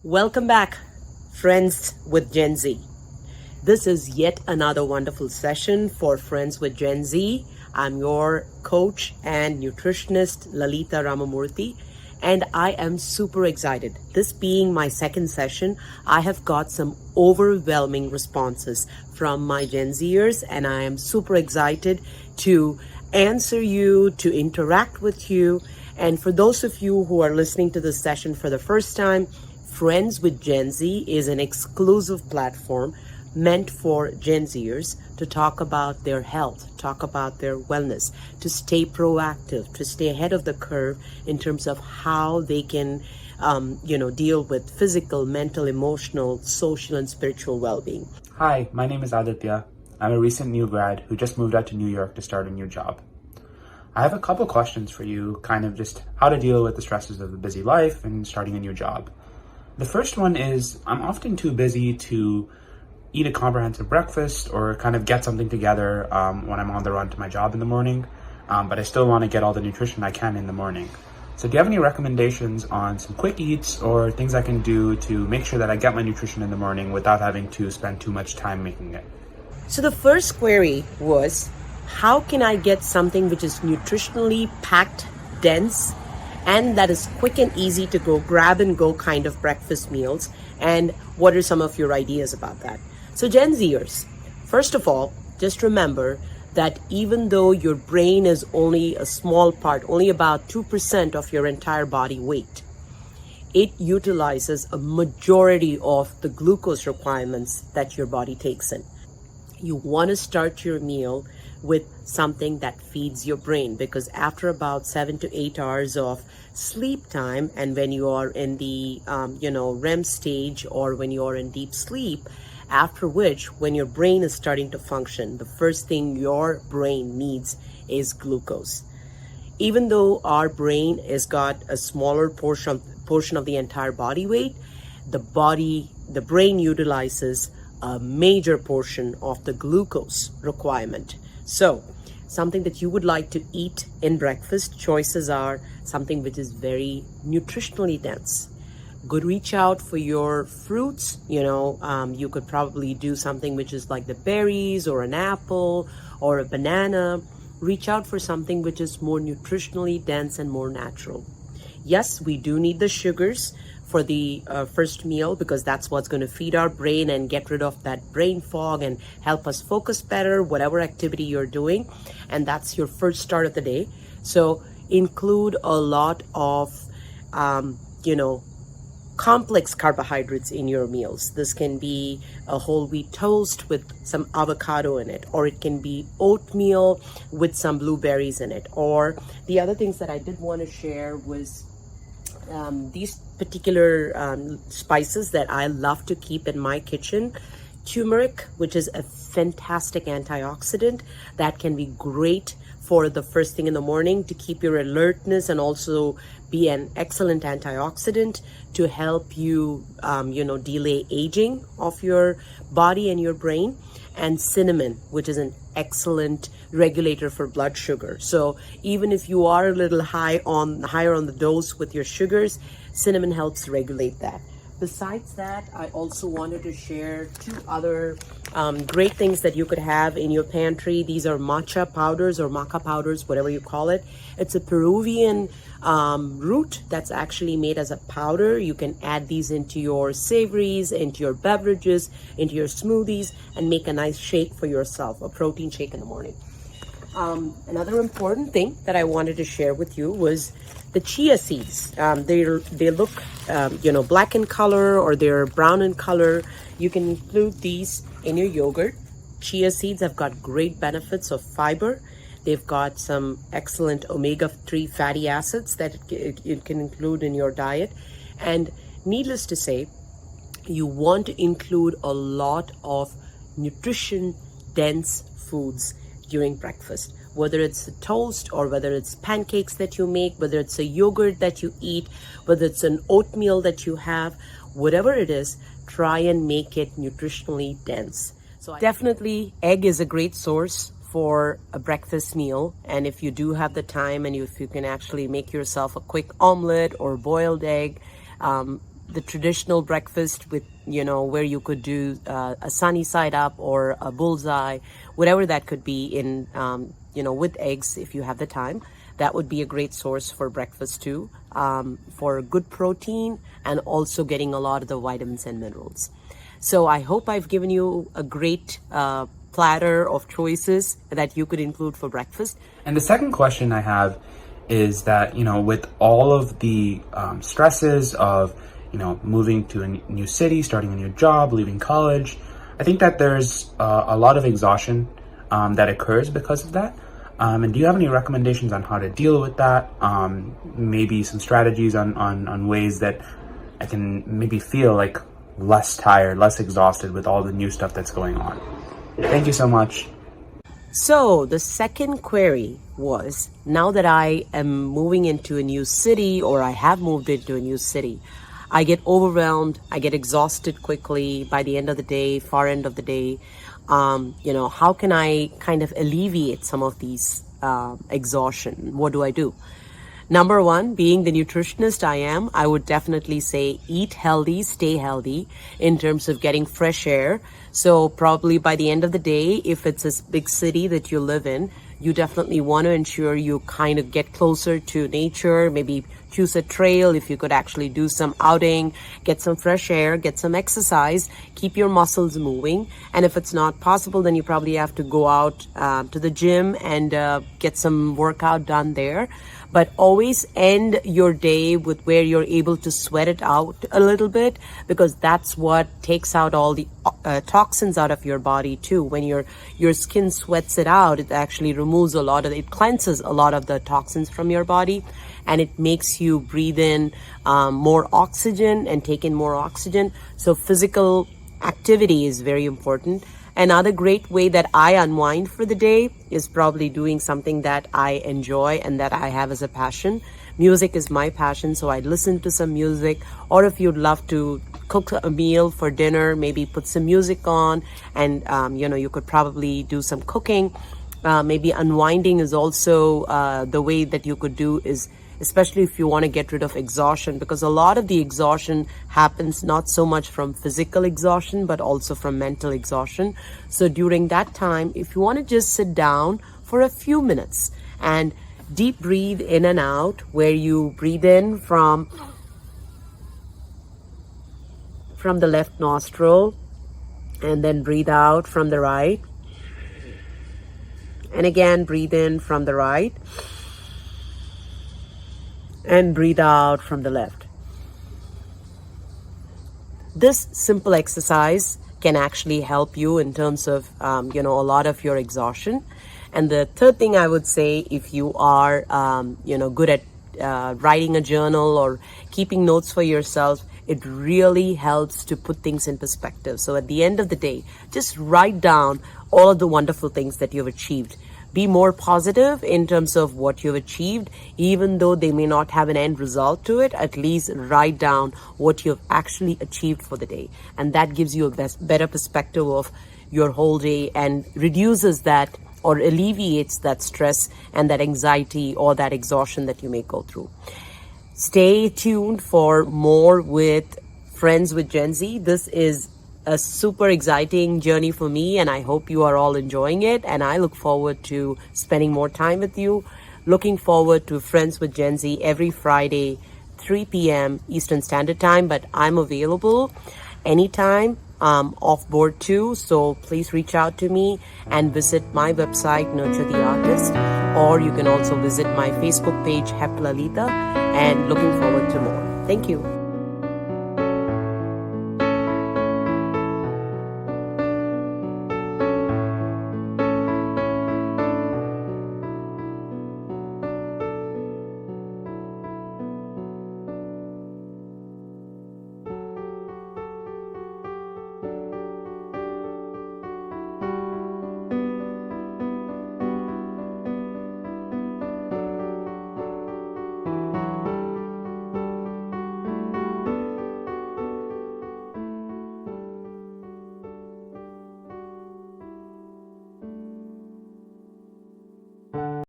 Welcome back, Friends with Gen Z. This is yet another wonderful session for Friends with Gen Z. I'm your coach and nutritionist, Lalita Ramamurthy, and I am super excited. This being my second session, I have got some overwhelming responses from my Gen Zers, and I am super excited to answer you, to interact with you. And for those of you who are listening to this session for the first time, Friends with Gen Z is an exclusive platform meant for Gen Zers to talk about their health, talk about their wellness, to stay proactive, to stay ahead of the curve in terms of how they can, deal with physical, mental, emotional, social, and spiritual well-being. Hi, my name is Aditya. I'm a recent new grad who just moved out to New York to start a new job. I have a couple questions for you, kind of just how to deal with the stresses of a busy life and starting a new job. The first one is I'm often too busy to eat a comprehensive breakfast or kind of get something together when I'm on the run to my job in the morning, but I still want to get all the nutrition I can in the morning. So do you have any recommendations on some quick eats or things I can do to make sure that I get my nutrition in the morning without having to spend too much time making it? So the first query was, how can I get something which is nutritionally packed, dense, and that is quick and easy to go grab and go kind of breakfast meals? And what are some of your ideas about that? So Gen Zers, first of all, just remember that even though your brain is only a small part, only about 2% of your entire body weight, it utilizes a majority of the glucose requirements that your body takes in. You want to start your meal with something that feeds your brain, because after about 7 to 8 hours of sleep time, and when you are in the REM stage or when you are in deep sleep, after which when your brain is starting to function, the first thing your brain needs is glucose. Even though our brain has got a smaller portion of the entire body weight, the brain utilizes a major portion of the glucose requirement. So something that you would like to eat in breakfast, choices are something which is very nutritionally dense. Good, reach out for your fruits. You could probably do something which is like the berries or an apple or a banana. Reach out for something which is more nutritionally dense and more natural. Yes, we do need the sugars for the first meal, because that's what's going to feed our brain and get rid of that brain fog and help us focus better, whatever activity you're doing. And that's your first start of the day. So include a lot of, complex carbohydrates in your meals. This can be a whole wheat toast with some avocado in it, or it can be oatmeal with some blueberries in it. Or the other things that I did want to share was these particular spices that I love to keep in my kitchen. Turmeric, which is a fantastic antioxidant that can be great for the first thing in the morning to keep your alertness, and also be an excellent antioxidant to help you, delay aging of your body and your brain. And cinnamon, which is an excellent regulator for blood sugar. So even if you are a little higher on the dose with your sugars, cinnamon helps regulate that. Besides that, I also wanted to share two other great things that you could have in your pantry. These are matcha powders or maca powders, whatever you call it. It's a Peruvian root that's actually made as a powder. You can add these into your savories, into your beverages, into your smoothies, and make a nice shake for yourself, a protein shake in the morning. Another important thing that I wanted to share with you was the chia seeds. They look black in color, or they're brown in color. You can include these in your yogurt. Chia seeds have got great benefits of fiber. They've got some excellent omega-3 fatty acids that you can include in your diet. And needless to say, you want to include a lot of nutrition-dense foods during breakfast. Whether it's a toast, or whether it's pancakes that you make, whether it's a yogurt that you eat, whether it's an oatmeal that you have, whatever it is, try and make it nutritionally dense. So definitely, egg is a great source for a breakfast meal. And if you do have the time, and if you can actually make yourself a quick omelet or boiled egg, the traditional breakfast with, where you could do a sunny side up or a bullseye, whatever that could be in, with eggs if you have the time. That would be a great source for breakfast too, for good protein and also getting a lot of the vitamins and minerals. So I hope I've given you a great platter of choices that you could include for breakfast. And the second question I have is that, with all of the stresses of, moving to a new city, starting a new job, leaving college, I think that there's a lot of exhaustion that occurs because of that. And do you have any recommendations on how to deal with that? Maybe some strategies on ways that I can maybe feel like less tired, less exhausted with all the new stuff that's going on. Thank you so much. So the second query was, now that I am moving into a new city, or I have moved into a new city, I get overwhelmed, I get exhausted quickly by the end of the day, far end of the day. How can I kind of alleviate some of these exhaustion? What do I do? Number one, being the nutritionist I am, I would definitely say eat healthy, stay healthy in terms of getting fresh air. So probably by the end of the day, if it's a big city that you live in, you definitely want to ensure you kind of get closer to nature, maybe choose a trail if you could actually do some outing, get some fresh air, get some exercise, keep your muscles moving. And if it's not possible, then you probably have to go out to the gym and get some workout done there. But always end your day with where you're able to sweat it out a little bit, because that's what takes out all the toxins out of your body too. When your skin sweats it out, it actually removes it cleanses a lot of the toxins from your body, and it makes you breathe in more oxygen and take in more oxygen. So physical activity is very important. Another great way that I unwind for the day is probably doing something that I enjoy and that I have as a passion. Music is my passion, so I'd listen to some music. Or if you'd love to cook a meal for dinner, maybe put some music on, and you could probably do some cooking. Maybe unwinding is also the way that you could do, is especially if you want to get rid of exhaustion, because a lot of the exhaustion happens not so much from physical exhaustion, but also from mental exhaustion. So during that time, if you want to just sit down for a few minutes and deep breathe in and out, where you breathe in from the left nostril and then breathe out from the right, and again breathe in from the right and breathe out from the left. This simple exercise can actually help you in terms of, a lot of your exhaustion. And the third thing I would say, if you are, good at writing a journal or keeping notes for yourself, it really helps to put things in perspective. So at the end of the day, just write down all of the wonderful things that you've achieved. Be more positive in terms of what you've achieved, even though they may not have an end result to it. At least write down what you've actually achieved for the day. And that gives you a better perspective of your whole day and reduces that or alleviates that stress and that anxiety or that exhaustion that you may go through. Stay tuned for more with Friends with Gen Z. This is a super exciting journey for me, and I hope you are all enjoying it, and I look forward to spending more time with you. Looking forward to Friends with Gen Z every Friday, 3 p.m. Eastern Standard Time, but I'm available anytime, off board too, so please reach out to me and visit my website, Nurture the Artist, or you can also visit my Facebook page, Hep Lalita, and looking forward to more. Thank you.